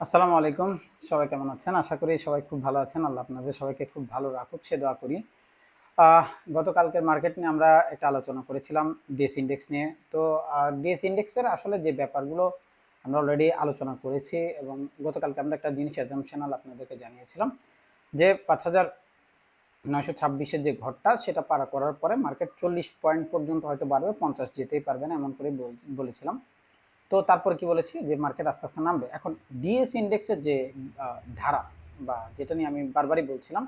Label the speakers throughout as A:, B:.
A: আসসালামু আলাইকুম। সবাই কেমন আছেন? আশা করি সবাই খুব ভালো আছেন। আল্লাহ আপনাদের সবাইকে খুব ভালো রাখুক সে দোয়া করি। আহ গতকালকের মার্কেট নিয়ে আমরা একটা আলোচনা করেছিলাম ডিএস ইনডেক্স নিয়ে। তো ডিএস ইনডেক্সের আসলে যে ব্যাপারগুলো আমরা অলরেডি আলোচনা করেছি এবং গতকালকে আমরা একটা জিনিস অ্যাজাম্পশনাল আপনাদেরকে জানিয়েছিলাম যে ৫,৯২৬ এর যে ঘরটা সেটা পার করার পরে মার্কেট ৪০ পয়েন্ট পর্যন্ত হয়তো বাড়বে, ৫০ যেতেই পারবে না এমন করে বলেছিলাম। তো তারপর কি বলেছি যে মার্কেট আস্তে আস্তে নামবে। এখন ডিএস ইন্ডেক্সের যে ধারা বা যেটা নিয়ে আমি বারবারই বলছিলাম,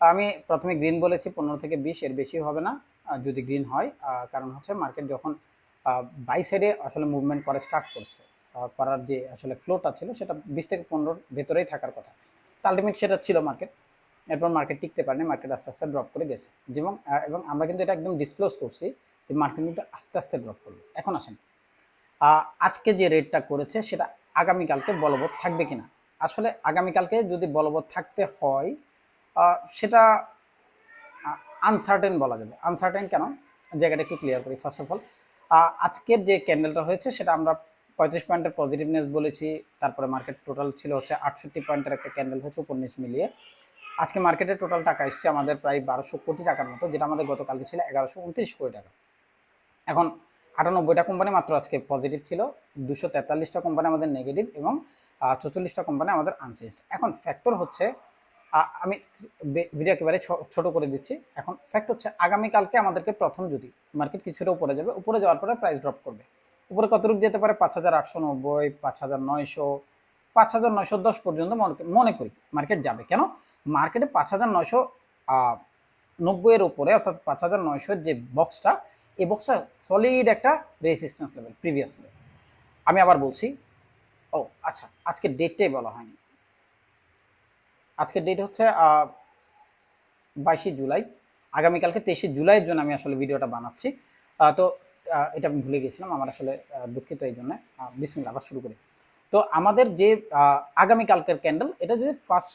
A: আমি প্রথমে গ্রিন বলেছি ১৫ থেকে ২০ এর বেশি হবে না যদি গ্রিন হয়। কারণ হচ্ছে মার্কেট যখন বাই সাইডে আসলে মুভমেন্ট করা স্টার্ট করছে, করার যে আসলে ফ্লোটা ছিল সেটা ২০ থেকে ১৫ ভেতরেই থাকার কথা। তো আলটিমেট সেটা ছিল মার্কেট। এরপর মার্কেট টিকতে পারেনি, মার্কেট আস্তে আস্তে ড্রপ করে গেছে। এবং আমরা কিন্তু এটা একদম ডিসক্লোজ করছি যে মার্কেট কিন্তু আস্তে আস্তে ড্রপ করবে। এখন আসেন, আজকে যে রেটটা করেছে সেটা আগামীকালকে বলবৎ থাকবে কিনা। আসলে আগামীকালকে যদি বলবৎ থাকতে হয়, সেটা আনসার্টেন বলা যাবে। আনসার্টেন কেন, জায়গাটা একটু ক্লিয়ার করি। ফার্স্ট অফ অল, আজকের যে ক্যান্ডেলটা হয়েছে সেটা আমরা ৩৫ পয়েন্টের পজিটিভনেস বলেছি। তারপরে মার্কেট টোটাল ছিল হচ্ছে ৬৮ পয়েন্টের একটা ক্যান্ডেল হচ্ছে উপর নিচ মিলিয়ে। আজকে মার্কেটে টোটাল টাকা এসছে আমাদের প্রায় ১২০০ কোটি টাকার মতো, যেটা আমাদের গতকালকে ছিল ১১২৯ কোটি টাকা। এখন ৯৮টা কোম্পানি মাত্র আজকে পজিটিভ ছিল, ২৪৩টা কোম্পানি আমাদের নেগেটিভ এবং ৪৪টা কোম্পানি আমাদের আনচেঞ্জড। এখন ফ্যাক্টর হচ্ছে, আমি ভিডিও একেবারে ছোট করে দিচ্ছি। এখন ফ্যাক্ট হচ্ছে আগামীকালকে আমাদেরকে প্রথম যদি মার্কেট কিছুটা উপরে যাবে, উপরে যাওয়ার পরে প্রাইস ড্রপ করবে। উপরে কতটুকু যেতে পারে? ৫,৮৯০, ৫,৯০০, ৫,৯১০ পর্যন্ত মনে করি মার্কেট যাবে। কেন? মার্কেটে ৫,৯৯০ এর উপরে অর্থাৎ ৫,৯০০ যে বক্সটা, এই বক্সটা সলিড একটা রেজিস্ট্যান্স লেভেল প্রিভিয়াসলি। আমি আবার বলছি, ও আচ্ছা, আজকের ডেটটাই বলা হয়নি। আজকের ডেট হচ্ছে ২২ জুলাই। আগামীকালকে ২৩ জুলাইয়ের জন্য আমি আসলে ভিডিওটা বানাচ্ছি। তো এটা আমি ভুলে গেছিলাম, আমার আসলে দুঃখিত এই জন্য। বিসমিল্লাহ, আবার শুরু করি। তো আমাদের যে আগামীকালকের ক্যান্ডেল, এটা যদি ফার্স্ট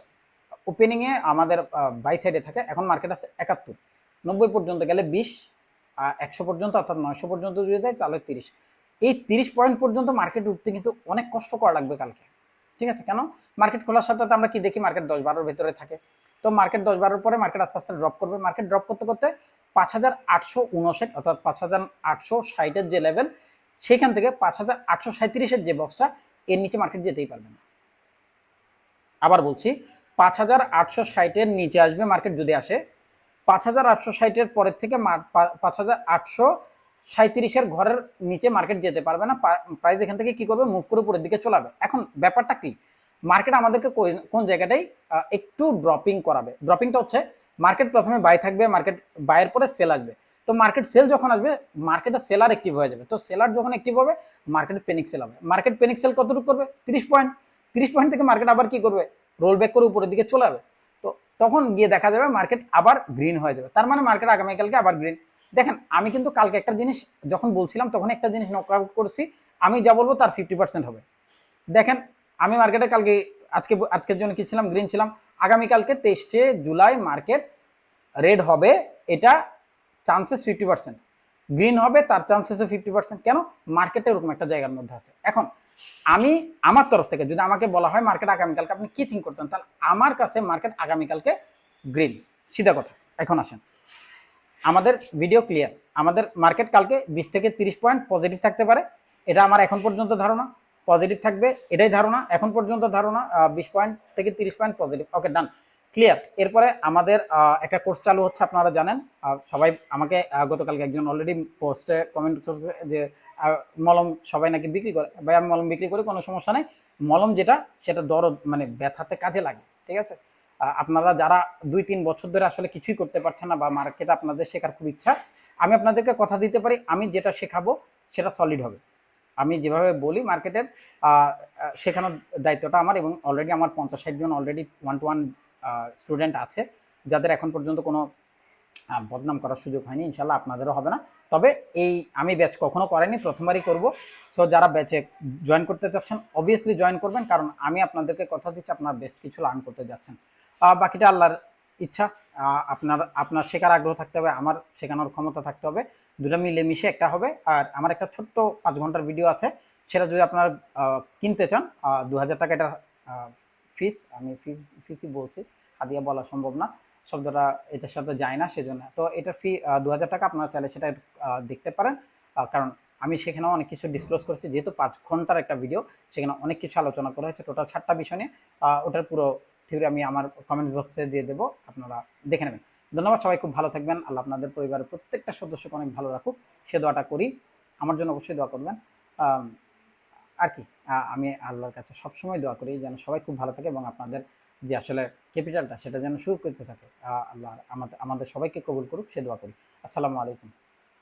A: ওপেনিংয়ে আমাদের বাই সাইডে থাকে, এখন মার্কেট আছে ৭১, ৯০ পর্যন্ত গেলে ২০, ১০০ পর্যন্ত অর্থাৎ ৯০০ পর্যন্ত যদি যায় তাহলে ৩০। এই ৩০ পয়েন্ট পর্যন্ত মার্কেট উঠতে কিন্তু অনেক কষ্ট করা লাগবে কালকে। ঠিক আছে? কেন? মার্কেট খোলার সাথে সাথে আমরা কি দেখি, মার্কেট ১০-১২ ভেতরে থাকে। তো মার্কেট ১০-১২ পরে মার্কেট আস্তে আস্তে ড্রপ করবে। মার্কেট ড্রপ করতে করতে ৫,৮৫৯ অর্থাৎ ৫,৮৬০ যে লেভেল, সেখান থেকে ৫,৮৩৭ যে বক্সটা, এর নিচে মার্কেট যেতেই পারবে না। আবার বলছি, ৫,৮৬০ নিচে আসবে মার্কেট যদি আসে। ৫,৮৬০ পরের থেকে ৫,৮৩৭ ঘরের নিচে মার্কেট যেতে পারবে না। প্রাইস এখান থেকে কি করবে? মুভ করে উপরের দিকে চলে যাবে। এখন ব্যাপারটা কি, মার্কেট আমাদেরকে কোন জায়গাটাই একটু ড্রপিং করাবে। ড্রপিংটা হচ্ছে মার্কেট প্রথমে বাই থাকবে, মার্কেট বাইয়ের পরে সেল আসবে। তো মার্কেট সেল যখন আসবে, মার্কেটে সেলার অ্যাক্টিভ হয়ে যাবে। তো সেলার যখন অ্যাক্টিভ হবে, মার্কেটে পেনিক সেল হবে। মার্কেট পেনিক সেল কতটুকু করবে? ৩০ পয়েন্ট। ৩০ পয়েন্ট থেকে মার্কেট আবার কি করবে? রোল ব্যাক করে উপরের দিকে চলে যাবে। তো তখন গিয়ে দেখা যাবে মার্কেট আবার গ্রিন হয়ে যাবে। তার মানে মার্কেট আগামীকালকে আবার গ্রিন। দেখেন, আমি কিন্তু কালকে একটা জিনিস যখন বলছিলাম তখন একটা জিনিস নক আউট করছি, আমি যা বলবো তার 50% হবে। দেখেন, আমি মার্কেটে কালকে আজকের জন্য কি ছিলাম? গ্রিন ছিলাম। আগামীকালকে ২৩ জুলাই মার্কেট রেড হবে, এটা চান্সেস 50%। গ্রিন হবে, তার চান্সেসও 50%। কেন? মার্কেটে এরকম একটা জায়গার মধ্যে আছে। এখন আমি আমার তরফ থেকে যদি আমাকে বলা হয় মার্কেট আগামীকালকে আপনি কি থিঙ্ক করতেন, তাহলে আমার কাছে মার্কেট আগামীকালকে গ্রিন, সিধা কথা। এখন আসেন, আমাদের ভিডিও ক্লিয়ার। আমাদের মার্কেট কালকে ২০ থেকে ৩০ পয়েন্ট পজিটিভ থাকতে পারে, এটা আমার এখন পর্যন্ত ধারণা। পজিটিভ থাকবে এটাই ধারণা, এখন পর্যন্ত ধারণা। ২০ পয়েন্ট থেকে ৩০ পয়েন্ট পজিটিভ। ওকে, ডান, ক্লিয়ার। এরপরে আমাদের একটা কোর্স চালু হচ্ছে, আপনারা জানেন। সবাই আমাকে গতকালকে একজন অলরেডি পোস্টে কমেন্ট করছে যে মলম সবাই নাকি বিক্রি করে। ভাই, আমি মলম বিক্রি করি, কোনো সমস্যা নেই। মলম যেটা, সেটা দরদ মানে ব্যথাতে কাজে লাগে। ঠিক আছে? আপনারা যারা ২-৩ বছর ধরে আসলে কিছুই করতে পারছেন না বা মার্কেটে আপনাদের শেখার খুব ইচ্ছা, আমি আপনাদেরকে কথা দিতে পারি, আমি যেটা শেখাবো সেটা সলিড হবে। আমি যেভাবে বলি মার্কেটের শেখানোর দায়িত্বটা আমার, এবং অলরেডি আমার ৫০-৬০ জন অলরেডি 1-to-1 স্টুডেন্ট আছে, যাদের এখন পর্যন্ত কোনো বদনাম করার সুযোগ হয়নি। ইনশাল্লাহ আপনাদেরও হবে না। তবে এই আমি ব্যাচ কখনো করাইনি, প্রথমবারই করব। সো যারা ব্যাচে জয়েন করতে চাচ্ছেন অবভিয়াসলি জয়েন করবেন, কারণ আমি আপনাদেরকে কথা দিচ্ছি আপনার বেস্ট কিছু লার্ন করতে যাচ্ছেন। বাকিটা আল্লাহর ইচ্ছা। আপনার শেখার আগ্রহ থাকতে হবে, আমার শেখানোর ক্ষমতা থাকতে হবে, দুটো মিলেমিশে একটা হবে। আর আমার একটা ছোট্ট ৫ ঘন্টার ভিডিও আছে, সেটা যদি আপনারা কিনতে চান, ২,০০০ টাকা এটা ফিস, আমি ফিসই বলছি, হাদিয়া বলা সম্ভব না, শব্দটা এটার সাথে যায় না, সেজন্য। তো এটার ফি 2000 টাকা, আপনারা চাইলে সেটা দেখতে পারেন, কারণ আমি সেখানেও অনেক কিছু ডিসক্লোজ করেছি, যেহেতু 5 ঘন্টার একটা ভিডিও, সেখানে অনেক কিছু আলোচনা করা হয়েছে, টোটাল 7টা বিষয় নিয়ে। ওটার পুরো থিওরি আমি আমার কমেন্ট বক্সে দিয়ে দেবো, আপনারা দেখে নেবেন। ধন্যবাদ, সবাই খুব ভালো থাকবেন, আল্লাহ আপনাদের পরিবারের প্রত্যেকটা সদস্যকে অনেক ভালো রাখুক, সে দোয়াটা করি। আমার জন্য অবশ্যই দোয়া করবেন। আর কি, আমি আল্লাহর কাছে সবসময় দোয়া করি যেন সবাই খুব ভালো থাকে, এবং আপনাদের যে আসলে ক্যাপিটালটা সেটা যেন সুরক্ষিত থাকে। আল্লাহ আমাদের সবাইকে কবুল করুক, সে দোয়া করি। আসসালামু আলাইকুম।